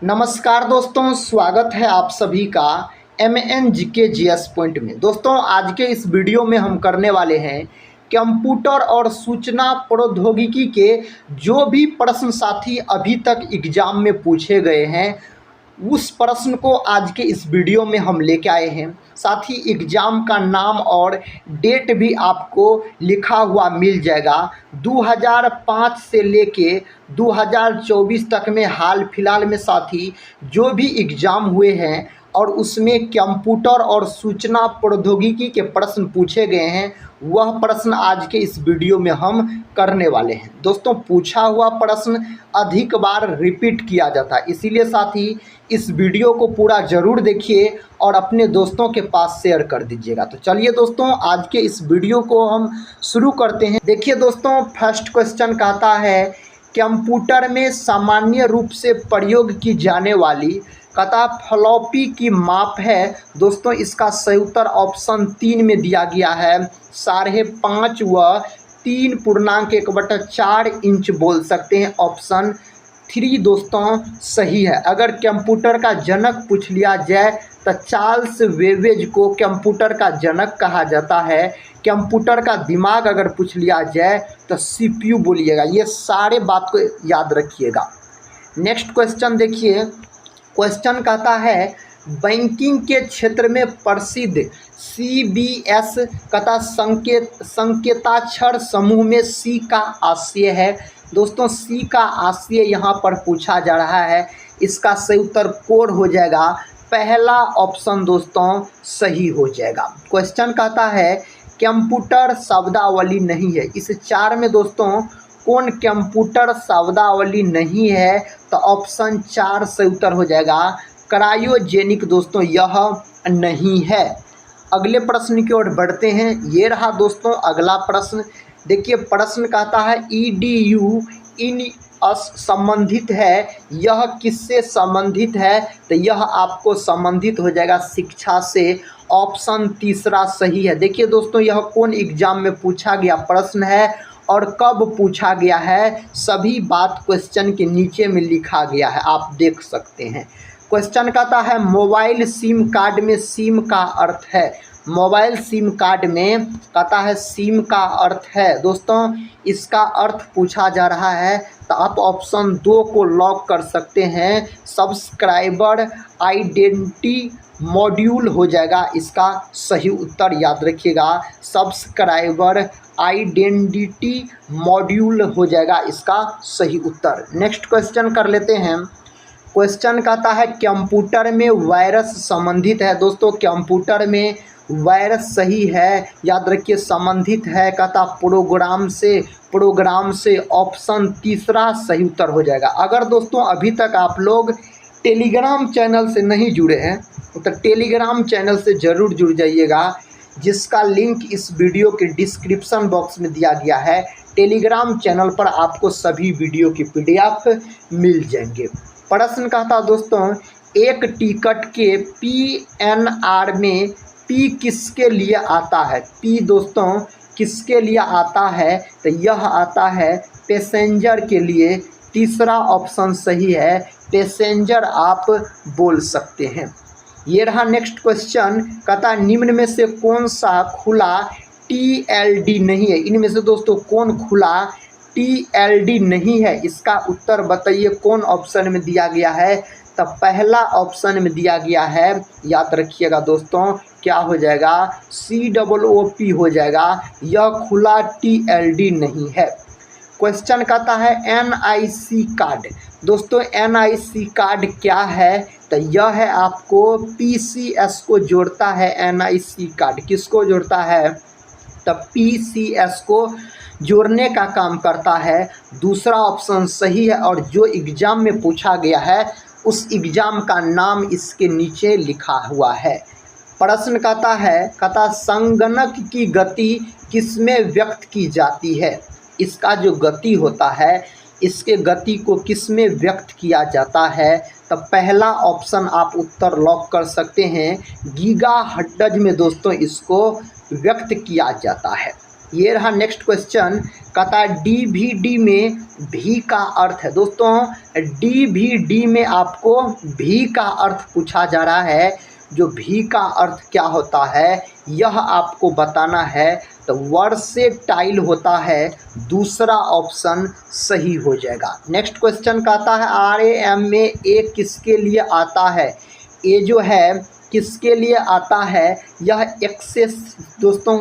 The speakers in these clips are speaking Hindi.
नमस्कार दोस्तों, स्वागत है आप सभी का MNGK GS पॉइंट में। दोस्तों, आज के इस वीडियो में हम करने वाले हैं कंप्यूटर और सूचना प्रौद्योगिकी के जो भी प्रश्न साथी अभी तक एग्जाम में पूछे गए हैं उस प्रश्न को आज के इस वीडियो में हम लेके आए हैं। साथ ही एग्ज़ाम का नाम और डेट भी आपको लिखा हुआ मिल जाएगा। 2005 से लेके 2024 तक में हाल फिलहाल में साथी जो भी एग्ज़ाम हुए हैं और उसमें कंप्यूटर और सूचना प्रौद्योगिकी के प्रश्न पूछे गए हैं, वह प्रश्न आज के इस वीडियो में हम करने वाले हैं। दोस्तों, पूछा हुआ प्रश्न अधिक बार रिपीट किया जाता है, इसीलिए साथी इस वीडियो को पूरा ज़रूर देखिए और अपने दोस्तों के पास शेयर कर दीजिएगा। तो चलिए दोस्तों, आज के इस वीडियो को हम शुरू करते हैं। देखिए दोस्तों, फर्स्ट क्वेश्चन कहता है कंप्यूटर में सामान्य रूप से प्रयोग की जाने वाली कथा फ्लॉपी की माप है। दोस्तों, इसका सही उत्तर ऑप्शन 3 में दिया गया है। 5.5 व 3.1/4 इंच बोल सकते हैं। ऑप्शन 3 दोस्तों सही है। अगर कंप्यूटर का जनक पूछ लिया जाए तो चार्ल्स बेबेज को कंप्यूटर का जनक कहा जाता है। कंप्यूटर का दिमाग अगर पूछ लिया जाए तो CPU बोलिएगा। ये सारे बात को याद रखिएगा। नेक्स्ट क्वेश्चन देखिए। क्वेश्चन कहता है बैंकिंग के क्षेत्र में प्रसिद्ध CBS कथा संकेताक्षर समूह में C का आशय है। दोस्तों, C का आशय यहाँ पर पूछा जा रहा है। इसका सही उत्तर कोड हो जाएगा पहला ऑप्शन दोस्तों सही हो जाएगा। क्वेश्चन कहता है कंप्यूटर शब्दावली नहीं है। इस 4 में दोस्तों कौन कंप्यूटर शब्दावली नहीं है? तो ऑप्शन 4 सही उत्तर हो जाएगा क्रायोजेनिक। दोस्तों, यह नहीं है। अगले प्रश्न की ओर बढ़ते हैं। ये रहा दोस्तों अगला प्रश्न। देखिए, प्रश्न कहता है EDU इन संबंधित है। यह किससे संबंधित है? तो यह आपको संबंधित हो जाएगा शिक्षा से। ऑप्शन 3 सही है। देखिए दोस्तों, यह कौन एग्जाम में पूछा गया प्रश्न है और कब पूछा गया है, सभी बात क्वेश्चन के नीचे में लिखा गया है, आप देख सकते हैं। क्वेश्चन कहता है मोबाइल सिम कार्ड में सिम का अर्थ है। मोबाइल सिम कार्ड में कहता है सिम का अर्थ है। दोस्तों, इसका अर्थ पूछा जा रहा है तो आप ऑप्शन 2 को लॉक कर सकते हैं। सब्सक्राइबर आइडेंटिटी मॉड्यूल हो जाएगा इसका सही उत्तर, याद रखिएगा। सब्सक्राइबर आइडेंटिटी मॉड्यूल हो जाएगा इसका सही उत्तर। नेक्स्ट क्वेश्चन कर लेते हैं। क्वेश्चन कहता है कंप्यूटर में वायरस संबंधित है। दोस्तों, कंप्यूटर में वायरस सही है, याद रखिए संबंधित है कहता प्रोग्राम से। ऑप्शन 3 सही उत्तर हो जाएगा। अगर दोस्तों अभी तक आप लोग टेलीग्राम चैनल से नहीं जुड़े हैं तो टेलीग्राम चैनल से ज़रूर जुड़ जाइएगा, जिसका लिंक इस वीडियो के डिस्क्रिप्शन बॉक्स में दिया गया है। टेलीग्राम चैनल पर आपको सभी वीडियो की PDF मिल जाएंगे। प्रश्न कहता दोस्तों एक टिकट के PNR में P किसके लिए आता है? P दोस्तों किसके लिए आता है? तो यह आता है पैसेंजर के लिए। 3 ऑप्शन सही है, पैसेंजर आप बोल सकते हैं। ये रहा नेक्स्ट क्वेश्चन। कहता निम्न में से कौन सा खुला TLD नहीं है? इनमें से दोस्तों कौन खुला TLD नहीं है? इसका उत्तर बताइए कौन ऑप्शन में दिया गया है? तो पहला ऑप्शन में दिया गया है, याद रखिएगा दोस्तों, क्या हो जाएगा? COOP हो जाएगा। यह खुला TLD नहीं है। क्वेश्चन कहता है NIC कार्ड। दोस्तों, NIC कार्ड क्या है? तो यह है आपको PCS को जोड़ता है। NIC कार्ड किसको जोड़ता है? तो PCS को जोड़ने का काम करता है। दूसरा ऑप्शन सही है और जो एग्ज़ाम में पूछा गया है उस एग्ज़ाम का नाम इसके नीचे लिखा हुआ है। प्रश्न कहता संगणक की गति किसमें व्यक्त की जाती है? इसका जो गति होता है, इसके गति को किसमें व्यक्त किया जाता है? तो पहला ऑप्शन आप उत्तर लॉक कर सकते हैं, गीगाहर्ट्ज़ में दोस्तों इसको व्यक्त किया जाता है। ये रहा नेक्स्ट क्वेश्चन, कहता है डीवीडी में भी का अर्थ है। दोस्तों डीवीडी में आपको भी का अर्थ पूछा जा रहा है। जो भी का अर्थ क्या होता है यह आपको बताना है। तो वर्सेटाइल होता है, दूसरा ऑप्शन सही हो जाएगा। नेक्स्ट क्वेश्चन कहता है RAM में ए किसके लिए आता है। ए जो है किसके लिए आता है, यह एक्सेस, दोस्तों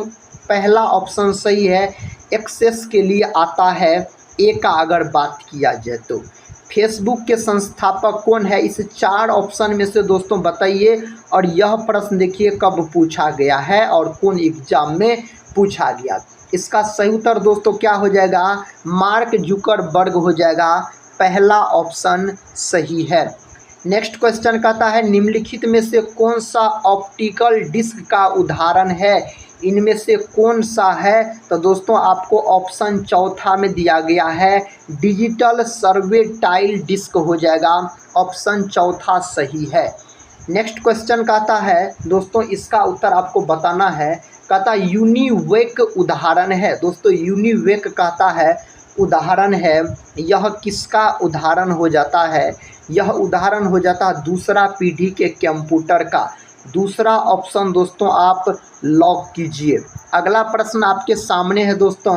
पहला ऑप्शन सही है, एक्सेस के लिए आता है। ए का अगर बात किया जाए तो फेसबुक के संस्थापक कौन है, इस 4 ऑप्शन में से दोस्तों बताइए। और यह प्रश्न देखिए कब पूछा गया है और कौन एग्जाम में पूछा गया। इसका सही उत्तर दोस्तों क्या हो जाएगा, मार्क जुकरबर्ग हो जाएगा। पहला ऑप्शन सही है। नेक्स्ट क्वेश्चन कहता है निम्नलिखित में से कौन सा ऑप्टिकल डिस्क का उदाहरण है। इनमें से कौन सा है, तो दोस्तों आपको ऑप्शन चौथा में दिया गया है, डिजिटल सर्वेटाइल डिस्क हो जाएगा। ऑप्शन चौथा सही है। नेक्स्ट क्वेश्चन कहता है दोस्तों इसका उत्तर आपको बताना है। कहता यूनिवेक उदाहरण है। दोस्तों यूनिवेक कहता है उदाहरण है, यह किसका उदाहरण हो जाता है, यह उदाहरण हो जाता है दूसरा पीढ़ी के कंप्यूटर का। दूसरा ऑप्शन दोस्तों आप लॉक कीजिए। अगला प्रश्न आपके सामने है दोस्तों।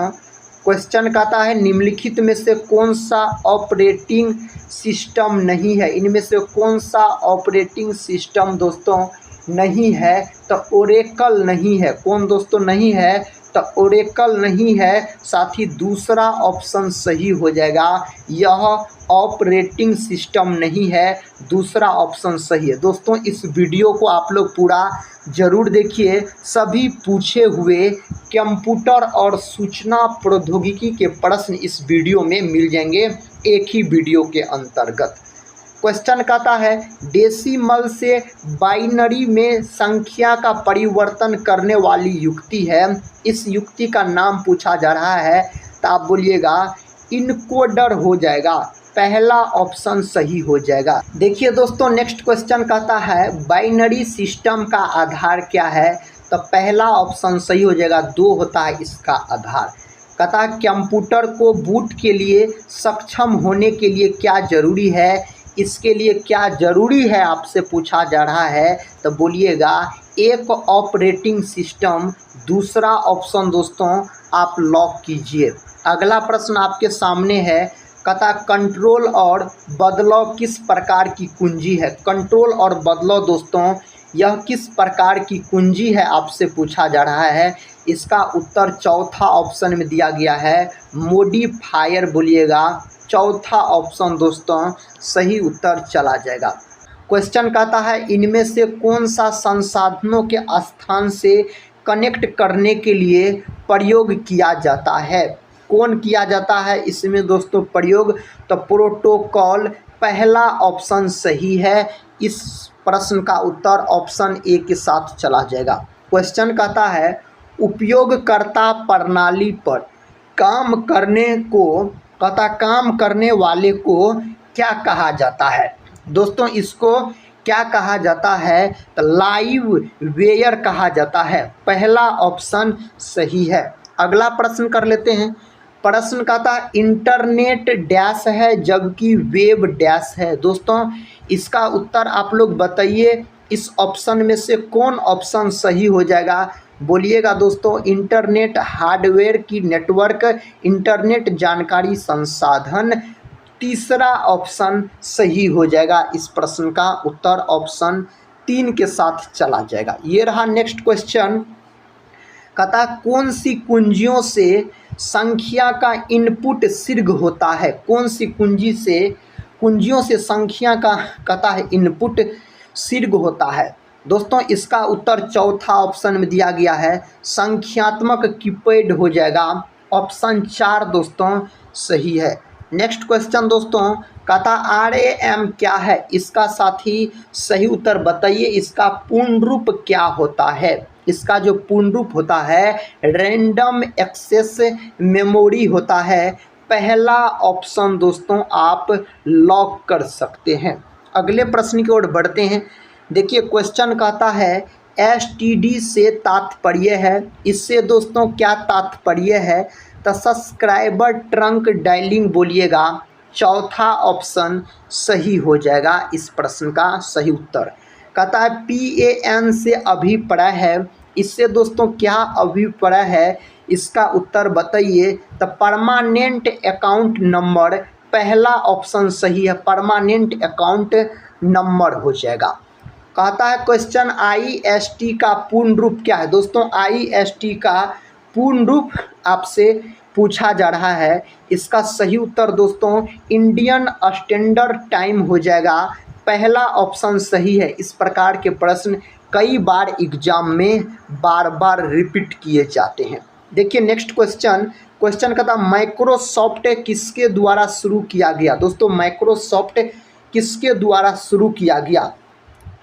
क्वेश्चन कहता है निम्नलिखित में से कौन सा ऑपरेटिंग सिस्टम नहीं है। इनमें से कौन सा ऑपरेटिंग सिस्टम दोस्तों नहीं है, तो ओरेकल नहीं है। कौन दोस्तों नहीं है, तो ओरेकल नहीं है। साथ ही दूसरा ऑप्शन सही हो जाएगा, यह ऑपरेटिंग सिस्टम नहीं है, दूसरा ऑप्शन सही है। दोस्तों इस वीडियो को आप लोग पूरा ज़रूर देखिए। सभी पूछे हुए कंप्यूटर और सूचना प्रौद्योगिकी के प्रश्न इस वीडियो में मिल जाएंगे एक ही वीडियो के अंतर्गत। क्वेश्चन कहता है डेसिमल से बाइनरी में संख्या का परिवर्तन करने वाली युक्ति है। इस युक्ति का नाम पूछा जा रहा है, तो आप बोलिएगा इनकोडर हो जाएगा। पहला ऑप्शन सही हो जाएगा। देखिए दोस्तों नेक्स्ट क्वेश्चन कहता है बाइनरी सिस्टम का आधार क्या है, तो पहला ऑप्शन सही हो जाएगा, 2 होता है इसका आधार। कहता है कंप्यूटर को बूट के लिए सक्षम होने के लिए क्या जरूरी है, इसके लिए क्या ज़रूरी है आपसे पूछा जा रहा है, तो बोलिएगा एक ऑपरेटिंग सिस्टम। दूसरा ऑप्शन दोस्तों आप लॉक कीजिए। अगला प्रश्न आपके सामने है। कहता कंट्रोल और बदलाव किस प्रकार की कुंजी है। कंट्रोल और बदलाव दोस्तों यह किस प्रकार की कुंजी है आपसे पूछा जा रहा है। इसका उत्तर चौथा ऑप्शन में दिया गया है, मॉडिफायर बोलिएगा। चौथा ऑप्शन दोस्तों सही उत्तर चला जाएगा। क्वेश्चन कहता है इनमें से कौन सा संसाधनों के स्थान से कनेक्ट करने के लिए प्रयोग किया जाता है। कौन किया जाता है इसमें दोस्तों प्रयोग, तो प्रोटोकॉल। पहला ऑप्शन सही है। इस प्रश्न का उत्तर ऑप्शन ए के साथ चला जाएगा। क्वेश्चन कहता है उपयोगकर्ता प्रणाली पर काम करने को, कहता काम करने वाले को क्या कहा जाता है। दोस्तों इसको क्या कहा जाता है, तो लाइव वेयर कहा जाता है। पहला ऑप्शन सही है। अगला प्रश्न कर लेते हैं। प्रश्न कहता है इंटरनेट डैश है जबकि वेब डैश है। दोस्तों इसका उत्तर आप लोग बताइए, इस ऑप्शन में से कौन ऑप्शन सही हो जाएगा। बोलिएगा दोस्तों इंटरनेट हार्डवेयर की नेटवर्क, इंटरनेट जानकारी संसाधन। तीसरा ऑप्शन सही हो जाएगा। इस प्रश्न का उत्तर ऑप्शन 3 के साथ चला जाएगा। ये रहा नेक्स्ट क्वेश्चन। कहता कौन सी कुंजियों से संख्या का इनपुट शीघ्र होता है। कौन सी कुंजियों से संख्या का कहता है इनपुट शीघ्र होता है। दोस्तों इसका उत्तर चौथा ऑप्शन में दिया गया है, संख्यात्मक कीपैड हो जाएगा। ऑप्शन 4 दोस्तों सही है। नेक्स्ट क्वेश्चन दोस्तों कहता RAM क्या है, इसका साथ ही सही उत्तर बताइए। इसका पूर्ण रूप क्या होता है। इसका जो पूर्ण रूप होता है रैंडम एक्सेस मेमोरी होता है। पहला ऑप्शन दोस्तों आप लॉक कर सकते हैं। अगले प्रश्न की ओर बढ़ते हैं। देखिए क्वेश्चन कहता है STD से तात्पर्य है, इससे दोस्तों क्या तात्पर्य है, तो सब्सक्राइबर ट्रंक डायलिंग बोलिएगा। चौथा ऑप्शन सही हो जाएगा इस प्रश्न का सही उत्तर। कहता है PAN से अभिप्राय है, इससे दोस्तों क्या अभिप्राय है, इसका उत्तर बताइए। तो परमानेंट अकाउंट नंबर, पहला ऑप्शन सही है, परमानेंट अकाउंट नंबर हो जाएगा। कहता है क्वेश्चन IST का पूर्ण रूप क्या है। दोस्तों IST का पूर्ण रूप आपसे पूछा जा रहा है, इसका सही उत्तर दोस्तों इंडियन स्टैंडर्ड टाइम हो जाएगा। पहला ऑप्शन सही है। इस प्रकार के प्रश्न कई बार एग्जाम में बार बार रिपीट किए जाते हैं। देखिए नेक्स्ट क्वेश्चन कहता माइक्रोसॉफ्ट किसके द्वारा शुरू किया गया। दोस्तों माइक्रोसॉफ्ट किसके द्वारा शुरू किया गया,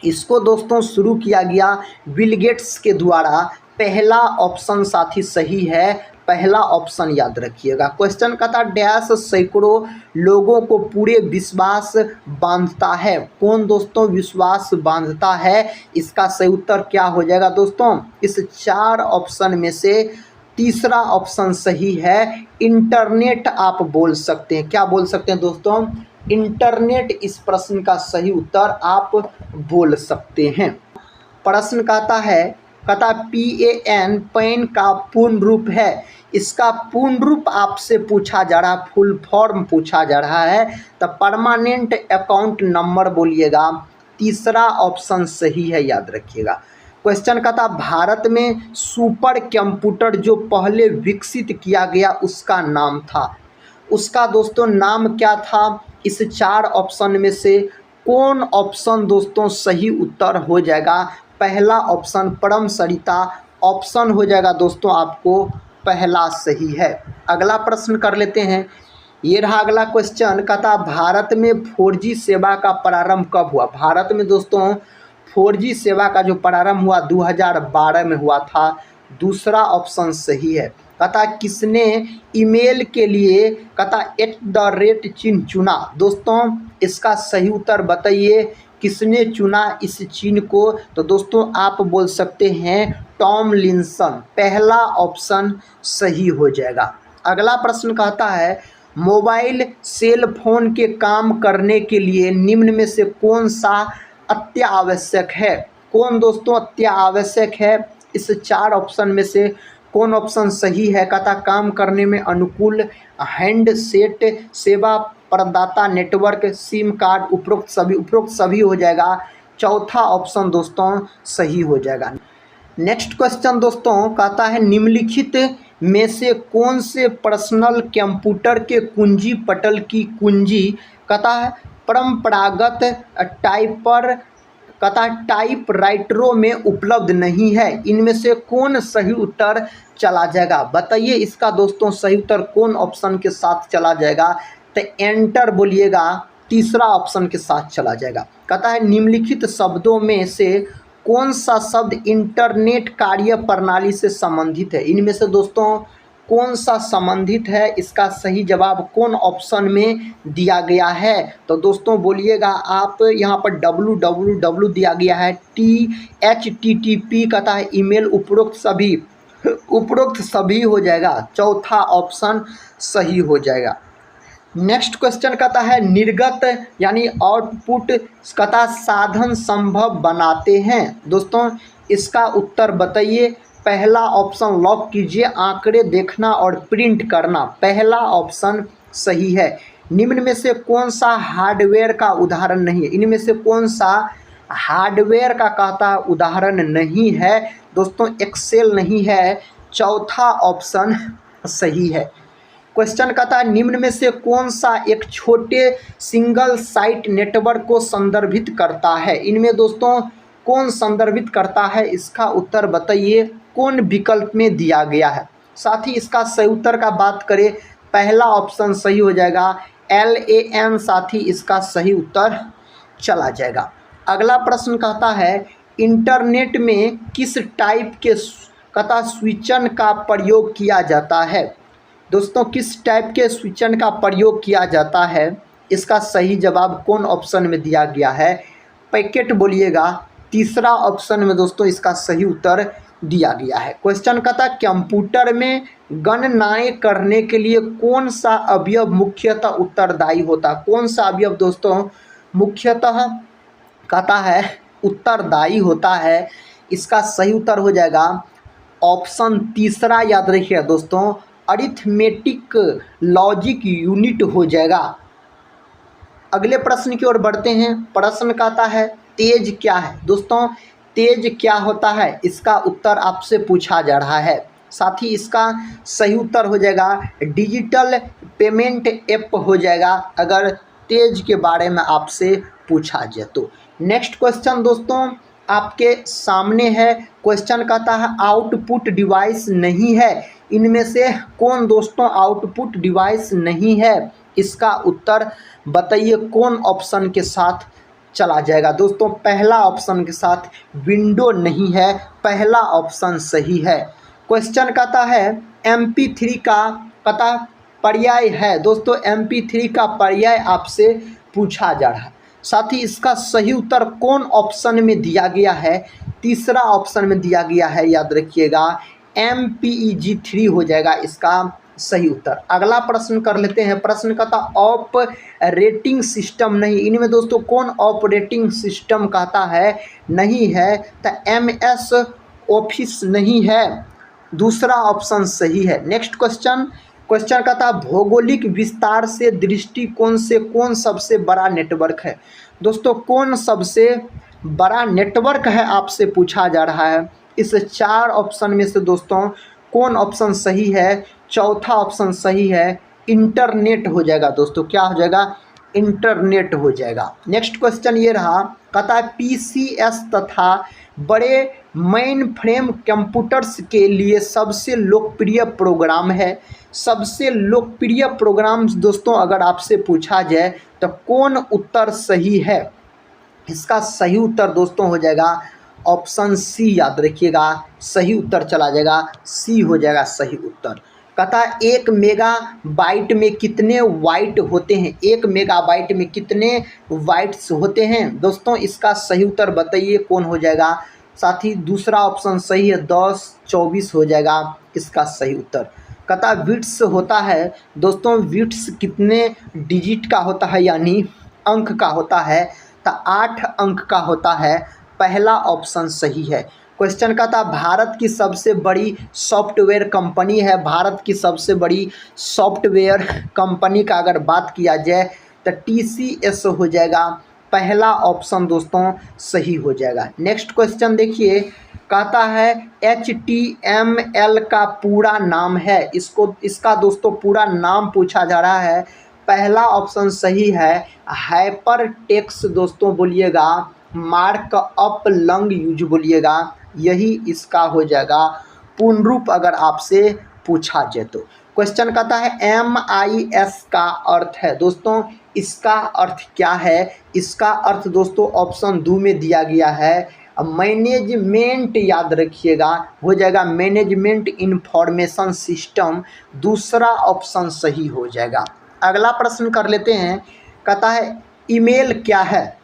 इसको दोस्तों शुरू किया गया बिल गेट्स के द्वारा। पहला ऑप्शन साथी सही है, पहला ऑप्शन याद रखिएगा। क्वेश्चन कहता डैश सैकड़ों लोगों को पूरे विश्वास बांधता है। कौन दोस्तों विश्वास बांधता है, इसका सही उत्तर क्या हो जाएगा दोस्तों। इस चार ऑप्शन में से तीसरा ऑप्शन सही है, इंटरनेट आप बोल सकते हैं। क्या बोल सकते हैं दोस्तों, इंटरनेट इस प्रश्न का सही उत्तर आप बोल सकते हैं। प्रश्न कहता PAN पैन का पूर्ण रूप है, इसका पूर्ण रूप आपसे पूछा जा रहा है, फुल फॉर्म पूछा जा रहा है, तो परमानेंट अकाउंट नंबर बोलिएगा। तीसरा ऑप्शन सही है, याद रखिएगा। क्वेश्चन कहता भारत में सुपर कंप्यूटर जो पहले विकसित किया गया उसका नाम था, उसका दोस्तों नाम क्या था। इस चार ऑप्शन में से कौन ऑप्शन दोस्तों सही उत्तर हो जाएगा। पहला ऑप्शन परम सरिता ऑप्शन हो जाएगा दोस्तों, आपको पहला सही है। अगला प्रश्न कर लेते हैं, ये रहा अगला क्वेश्चन। कहता भारत में 4G सेवा का प्रारंभ कब हुआ। भारत में दोस्तों 4G सेवा का जो प्रारंभ हुआ 2012 में हुआ था, दूसरा ऑप्शन सही है। कहता किसने ईमेल के लिए कहता @ चिन्ह चुना। दोस्तों इसका सही उत्तर बताइए, किसने चुना इस चिन्ह को, तो दोस्तों आप बोल सकते हैं टॉमलिंसन। पहला ऑप्शन सही हो जाएगा। अगला प्रश्न कहता है मोबाइल सेल फोन के काम करने के लिए निम्न में से कौन सा अत्यावश्यक है। कौन दोस्तों अत्यावश्यक है, इस चार ऑप्शन में से कौन ऑप्शन सही है। कहता काम करने में अनुकूल हैंडसेट, सेवा प्रदाता नेटवर्क, सिम कार्ड, उपरोक्त सभी हो जाएगा। चौथा ऑप्शन दोस्तों सही हो जाएगा। नेक्स्ट क्वेश्चन दोस्तों कहता है निम्नलिखित में से कौन से पर्सनल कंप्यूटर के कुंजी पटल की कुंजी कहता है परंपरागत टाइपराइटरों में उपलब्ध नहीं है। इनमें से कौन सही उत्तर चला जाएगा, बताइए इसका दोस्तों सही उत्तर कौन ऑप्शन के साथ चला जाएगा। तो एंटर बोलिएगा, तीसरा ऑप्शन के साथ चला जाएगा। कहता है निम्नलिखित शब्दों में से कौन सा शब्द इंटरनेट कार्य प्रणाली से संबंधित है। इनमें से दोस्तों कौन सा संबंधित है, इसका सही जवाब कौन ऑप्शन में दिया गया है। तो दोस्तों बोलिएगा आप, यहाँ पर www दिया गया है, THTTP कहता है ईमेल, उपरोक्त सभी हो जाएगा। चौथा ऑप्शन सही हो जाएगा। नेक्स्ट क्वेश्चन कहता है निर्गत यानी आउटपुट कहता साधन संभव बनाते हैं। दोस्तों इसका उत्तर बताइए। पहला ऑप्शन लॉक कीजिए, आंकड़े देखना और प्रिंट करना, पहला ऑप्शन सही है। निम्न में से कौन सा हार्डवेयर का उदाहरण नहीं है। इनमें से कौन सा हार्डवेयर का कहता उदाहरण नहीं है। दोस्तों एक्सेल नहीं है, चौथा ऑप्शन सही है। क्वेश्चन कहता है निम्न में से कौन सा एक छोटे सिंगल साइट नेटवर्क को संदर्भित करता है। इनमें दोस्तों कौन संदर्भित करता है, इसका उत्तर बताइए, कौन विकल्प में दिया गया है। साथ ही इसका सही उत्तर का बात करें, पहला ऑप्शन सही हो जाएगा, LAN साथ ही इसका सही उत्तर चला जाएगा। अगला प्रश्न कहता है इंटरनेट में किस टाइप के कहता स्विचन का प्रयोग किया जाता है। दोस्तों किस टाइप के स्विचन का प्रयोग किया जाता है, इसका सही जवाब कौन ऑप्शन में दिया गया है। पैकेट बोलिएगा, तीसरा ऑप्शन में दोस्तों इसका सही उत्तर दिया गया है। क्वेश्चन का था कंप्यूटर में गणनाएं करने के लिए कौन सा अवयव मुख्यतः उत्तरदायी होता है। कौन सा अवयव दोस्तों मुख्यतः कहता है उत्तरदायी होता है। इसका सही उत्तर हो जाएगा ऑप्शन तीसरा, याद रखिए दोस्तों, अरिथमेटिक लॉजिक यूनिट हो जाएगा। अगले प्रश्न की ओर बढ़ते हैं। प्रश्न कहता है तेज क्या है। दोस्तों तेज क्या होता है, इसका उत्तर आपसे पूछा जा रहा है। साथ ही इसका सही उत्तर हो जाएगा डिजिटल पेमेंट ऐप हो जाएगा, अगर तेज के बारे में आपसे पूछा जाए तो। नेक्स्ट क्वेश्चन दोस्तों आपके सामने है। क्वेश्चन कहता है आउटपुट डिवाइस नहीं है। इनमें से कौन दोस्तों आउटपुट डिवाइस नहीं है, इसका उत्तर बताइए कौन ऑप्शन के साथ चला जाएगा। दोस्तों पहला ऑप्शन के साथ विंडो नहीं है, पहला ऑप्शन सही है। क्वेश्चन कहता है MP3 का पता पर्याय है। दोस्तों MP3 का पर्याय आपसे पूछा जा रहा है। साथ ही इसका सही उत्तर कौन ऑप्शन में दिया गया है, तीसरा ऑप्शन में दिया गया है, याद रखिएगा MPEG-3 हो जाएगा इसका सही उत्तर। अगला प्रश्न कर लेते हैं। प्रश्न कहता ऑपरेटिंग सिस्टम नहीं। इनमें दोस्तों कौन ऑपरेटिंग सिस्टम कहता है नहीं है, तो MS ऑफिस नहीं है, दूसरा ऑप्शन सही है। नेक्स्ट क्वेश्चन कहता भौगोलिक विस्तार से दृष्टिकोण से कौन सबसे बड़ा नेटवर्क है। दोस्तों कौन सबसे बड़ा नेटवर्क है आपसे पूछा जा रहा है। इस चार ऑप्शन में से दोस्तों कौन ऑप्शन सही है, चौथा ऑप्शन सही है, इंटरनेट हो जाएगा। दोस्तों क्या हो जाएगा, इंटरनेट हो जाएगा। नेक्स्ट क्वेश्चन ये रहा, कहता है PCS तथा बड़े मेन फ्रेम कंप्यूटर्स के लिए सबसे लोकप्रिय प्रोग्राम है। सबसे लोकप्रिय प्रोग्राम दोस्तों अगर आपसे पूछा जाए तो कौन उत्तर सही है, इसका सही उत्तर दोस्तों हो जाएगा ऑप्शन सी, याद रखिएगा सही उत्तर चला जाएगा, सी हो जाएगा सही उत्तर। कहता है 1 मेगाबाइट में कितने वाइट होते हैं। 1 मेगाबाइट में कितने वाइट्स होते हैं दोस्तों, इसका सही उत्तर बताइए कौन हो जाएगा। साथ ही दूसरा ऑप्शन सही है, 10 24 हो जाएगा इसका सही उत्तर। कहता बिट्स होता है दोस्तों, बिट्स कितने डिजिट का होता है यानी अंक का होता है, तो 8 अंक का होता है, पहला ऑप्शन सही है। क्वेश्चन का था भारत की सबसे बड़ी सॉफ्टवेयर कंपनी है। भारत की सबसे बड़ी सॉफ्टवेयर कंपनी का अगर बात किया जाए तो TCS हो जाएगा, पहला ऑप्शन दोस्तों सही हो जाएगा। नेक्स्ट क्वेश्चन देखिए, कहता है HTML का पूरा नाम है। इसका दोस्तों पूरा नाम पूछा जा रहा है, पहला ऑप्शन सही है, हाइपर टेक्स्ट दोस्तों बोलिएगा, मार्क अप लंग यूज बोलिएगा, यही इसका हो जाएगा पूर्ण रूप अगर आपसे पूछा जाए तो। क्वेश्चन कहता है MIS का अर्थ है। दोस्तों इसका अर्थ क्या है, इसका अर्थ दोस्तों ऑप्शन 2 में दिया गया है, मैनेजमेंट, याद रखिएगा हो जाएगा मैनेजमेंट इंफॉर्मेशन सिस्टम, दूसरा ऑप्शन सही हो जाएगा। अगला प्रश्न कर लेते हैं। कहता है ईमेल क्या है।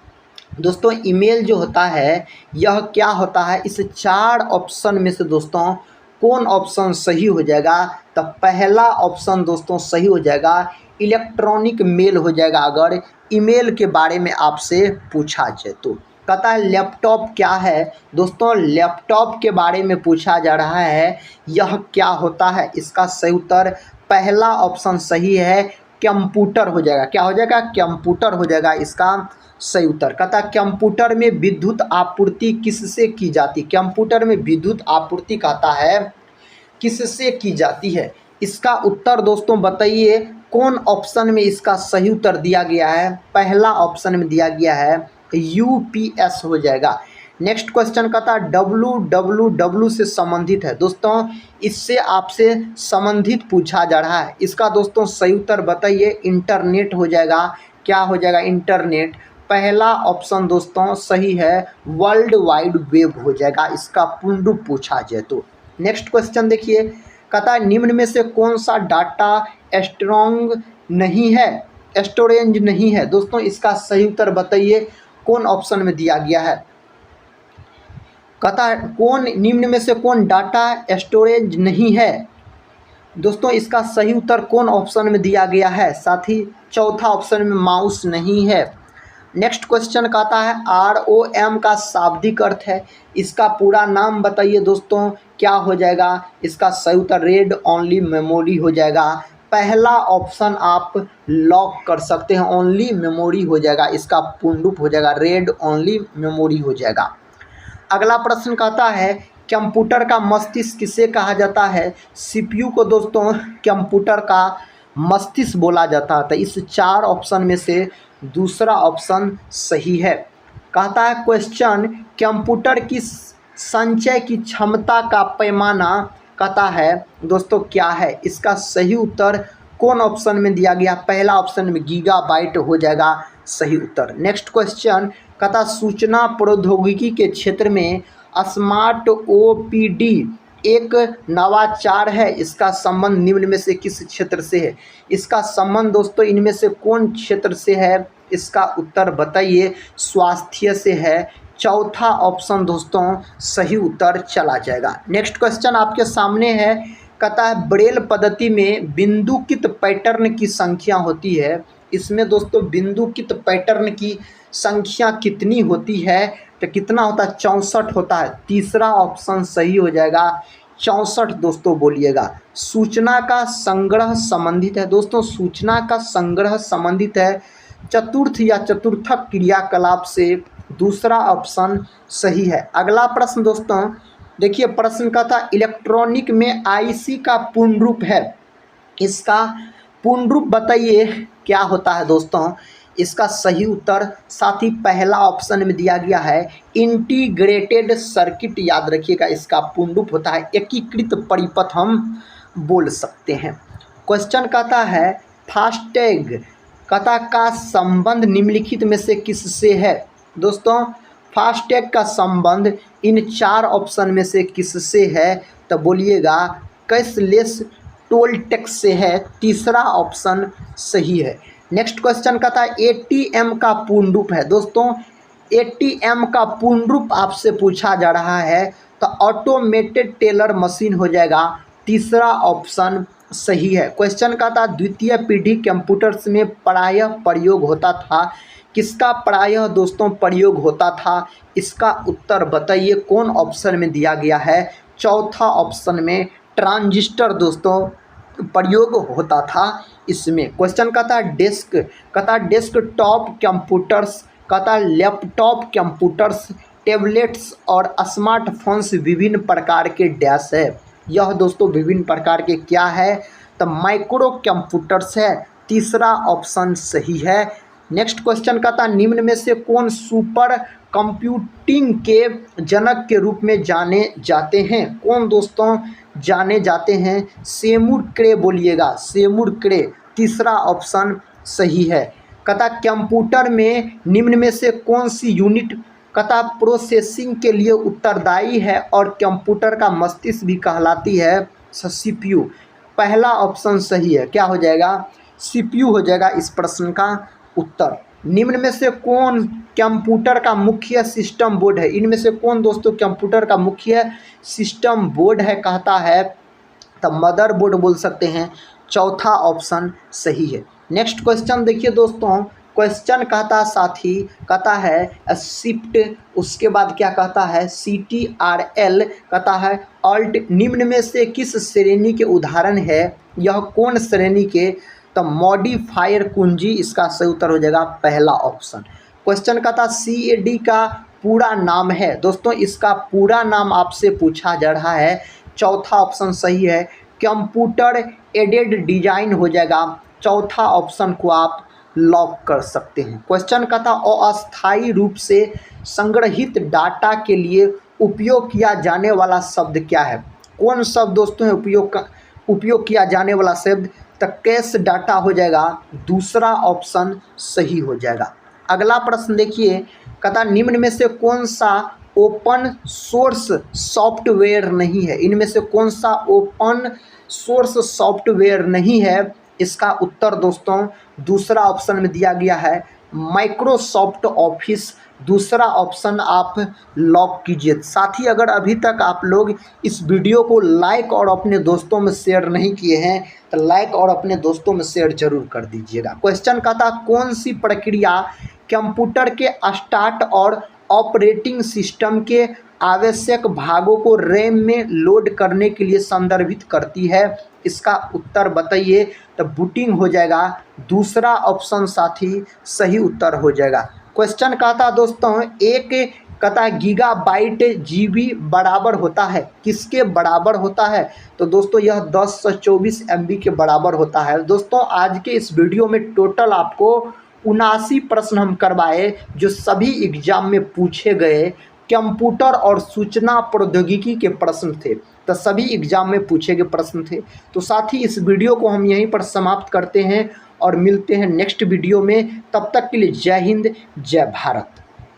दोस्तों ईमेल जो होता है यह क्या होता है, इस 4 ऑप्शन में से दोस्तों कौन ऑप्शन सही हो जाएगा, तो पहला ऑप्शन दोस्तों सही हो जाएगा, इलेक्ट्रॉनिक मेल हो जाएगा अगर ईमेल के बारे में आपसे पूछा जाए तो। कहता है लैपटॉप क्या है। दोस्तों लैपटॉप के बारे में पूछा जा रहा है, यह क्या होता है, इसका सही उत्तर पहला ऑप्शन सही है, कंप्यूटर हो जाएगा। क्या हो जाएगा, कंप्यूटर हो जाएगा इसका सही उत्तर। कहता है कंप्यूटर में विद्युत आपूर्ति किससे की जाती। कंप्यूटर में विद्युत आपूर्ति कहता है किससे की जाती है, इसका उत्तर दोस्तों बताइए कौन ऑप्शन में इसका सही उत्तर दिया गया है, पहला ऑप्शन में दिया गया है UPS हो जाएगा। नेक्स्ट क्वेश्चन कहता है WWW से संबंधित है। दोस्तों इससे आपसे संबंधित पूछा जा रहा है, इसका दोस्तों सही उत्तर बताइए, इंटरनेट हो जाएगा। क्या हो जाएगा, इंटरनेट, पहला ऑप्शन दोस्तों सही है, वर्ल्ड वाइड वेब हो जाएगा इसका पूर्ण रूप पूछा जाए तो। नेक्स्ट क्वेश्चन देखिए, कहता है निम्न में से कौन सा डाटा स्ट्रॉन्ग नहीं है, स्टोरेज नहीं है। दोस्तों इसका सही उत्तर बताइए कौन ऑप्शन में दिया गया है, कहता है कौन निम्न में से कौन डाटा स्टोरेज नहीं है। दोस्तों इसका सही उत्तर कौन ऑप्शन में दिया गया है, साथ ही चौथा ऑप्शन में माउस नहीं है। नेक्स्ट क्वेश्चन कहता है ROM का शाब्दिक अर्थ है, इसका पूरा नाम बताइए दोस्तों, क्या हो जाएगा। इसका सही उत्तर रेड ओनली मेमोरी हो जाएगा। पहला ऑप्शन आप लॉक कर सकते हैं, ओनली मेमोरी हो जाएगा, इसका पूर्ण रूप हो जाएगा रेड ओनली मेमोरी हो जाएगा। अगला प्रश्न कहता है कंप्यूटर का मस्तिष्क किसे कहा जाता है। CPU को दोस्तों कंप्यूटर का मस्तिष्क बोला जाता है। तो इस चार ऑप्शन में से दूसरा ऑप्शन सही है। कहता है क्वेश्चन कंप्यूटर की संचय की क्षमता का पैमाना कहता है दोस्तों क्या है। इसका सही उत्तर कौन ऑप्शन में दिया गया, पहला ऑप्शन में गीगाबाइट हो जाएगा सही उत्तर। नेक्स्ट क्वेश्चन कहता सूचना प्रौद्योगिकी के क्षेत्र में स्मार्ट OPD एक नवाचार है, इसका संबंध निम्न में से किस क्षेत्र से है। इसका संबंध दोस्तों इनमें से कौन क्षेत्र से है, इसका उत्तर बताइए, स्वास्थ्य से है। चौथा ऑप्शन दोस्तों सही उत्तर चला जाएगा। नेक्स्ट क्वेश्चन आपके सामने है, कहता है ब्रेल पद्धति में बिंदुकित पैटर्न की संख्या होती है। इसमें दोस्तों बिंदुकित पैटर्न की संख्या कितनी होती है, तो कितना होता है 64 होता है। तीसरा ऑप्शन सही हो जाएगा 64 दोस्तों बोलिएगा। सूचना का संग्रह संबंधित है दोस्तों, सूचना का संग्रह संबंधित है चतुर्थ या चतुर्थक क्रियाकलाप से, दूसरा ऑप्शन सही है। अगला प्रश्न दोस्तों देखिए, प्रश्न का था इलेक्ट्रॉनिक में IC का पूर्ण रूप है, इसका पूर्ण रूप बताइए क्या होता है दोस्तों। इसका सही उत्तर साथ ही पहला ऑप्शन में दिया गया है इंटीग्रेटेड सर्किट, याद रखिएगा इसका पूर्ण रूप होता है एकीकृत परिपथ, हम बोल सकते हैं। क्वेश्चन कहता है फास्टैग कहता का संबंध निम्नलिखित में से किससे है। दोस्तों फास्टैग का संबंध इन चार ऑप्शन में से किससे है, तो बोलिएगा कैशलेस टोल टैक्स से है, तीसरा ऑप्शन सही है। नेक्स्ट क्वेश्चन कहता है ATM का पूर्ण रूप है। दोस्तों ATM का पूर्ण रूप आपसे पूछा जा रहा है, तो ऑटोमेटेड टेलर मशीन हो जाएगा, तीसरा ऑप्शन सही है। क्वेश्चन कहता द्वितीय पीढ़ी कंप्यूटर्स में प्रायः प्रयोग होता था, किसका प्रायः दोस्तों प्रयोग होता था, इसका उत्तर बताइए कौन ऑप्शन में दिया गया है। चौथा ऑप्शन में ट्रांजिस्टर दोस्तों प्रयोग होता था इसमें। क्वेश्चन कहता डेस्क कहता डेस्कटॉप कंप्यूटर्स कहता लैपटॉप कंप्यूटर्स टैबलेट्स और स्मार्टफोन्स विभिन्न प्रकार के डैश है। यह दोस्तों विभिन्न प्रकार के क्या है, तो माइक्रो कंप्यूटर्स है, तीसरा ऑप्शन सही है। नेक्स्ट क्वेश्चन कहता निम्न में से कौन सुपर कंप्यूटिंग के जनक के रूप में जाने जाते हैं, कौन दोस्तों जाने जाते हैं। सेमूर क्रे बोलिएगा, सेमूर क्रे, तीसरा ऑप्शन सही है। कहता कंप्यूटर में निम्न में से कौन सी यूनिट कहता प्रोसेसिंग के लिए उत्तरदायी है और कंप्यूटर का मस्तिष्क भी कहलाती है, CPU, पहला ऑप्शन सही है, क्या हो जाएगा CPU हो जाएगा इस प्रश्न का उत्तर। निम्न में से कौन कंप्यूटर का मुख्य सिस्टम बोर्ड है, इनमें से कौन दोस्तों कंप्यूटर का मुख्य सिस्टम बोर्ड है, कहता है तो मदरबोर्ड बोल सकते हैं, चौथा ऑप्शन सही है। नेक्स्ट क्वेश्चन देखिए दोस्तों, क्वेश्चन कहता साथ ही कहता है शिफ्ट, उसके बाद क्या कहता है CTRL, कहता है ऑल्ट, निम्न में से किस श्रेणी के उदाहरण है, यह कौन श्रेणी के, तो मॉडिफायर कुंजी, इसका सही उत्तर हो जाएगा पहला ऑप्शन। क्वेश्चन कहता CAD का पूरा नाम है। दोस्तों इसका पूरा नाम आपसे पूछा जा रहा है, चौथा ऑप्शन सही है, कंप्यूटर एडेड डिजाइन हो जाएगा, चौथा ऑप्शन को आप लॉक कर सकते हैं। क्वेश्चन कहता अस्थायी रूप से संग्रहित डाटा के लिए उपयोग किया जाने वाला शब्द क्या है, कौन शब्द दोस्तों है उपयोग किया जाने वाला शब्द, तो कैश डाटा हो जाएगा, दूसरा ऑप्शन सही हो जाएगा। अगला प्रश्न देखिए, कहता निम्न में से कौन सा ओपन सोर्स सॉफ्टवेयर नहीं है, इनमें से कौन सा ओपन सोर्स सॉफ्टवेयर नहीं है, इसका उत्तर दोस्तों दूसरा ऑप्शन में दिया गया है माइक्रोसॉफ्ट ऑफिस दूसरा ऑप्शन आप लॉक कीजिए। साथ ही अगर अभी तक आप लोग इस वीडियो को लाइक और अपने दोस्तों में शेयर नहीं किए हैं तो लाइक और अपने दोस्तों में शेयर जरूर कर दीजिएगा। क्वेश्चन का था, कौन सी प्रक्रिया कंप्यूटर के स्टार्ट और ऑपरेटिंग सिस्टम के आवश्यक भागों को रैम में लोड करने के लिए संदर्भित करती है? इसका उत्तर बताइए। तो बूटिंग हो जाएगा दूसरा ऑप्शन साथी सही उत्तर हो जाएगा। क्वेश्चन का था दोस्तों, एक कथा गीगाबाइट जीबी बराबर होता है, किसके बराबर होता है? तो दोस्तों यह 1024 MB के बराबर होता है। दोस्तों आज के इस वीडियो में टोटल आपको 79 प्रश्न हम करवाए जो सभी एग्जाम में पूछे गए कंप्यूटर और सूचना प्रौद्योगिकी के प्रश्न थे। तो सभी एग्जाम में पूछे गए प्रश्न थे। तो साथ ही इस वीडियो को हम यहीं पर समाप्त करते हैं और मिलते हैं नेक्स्ट वीडियो में। तब तक के लिए जय हिंद, जय भारत।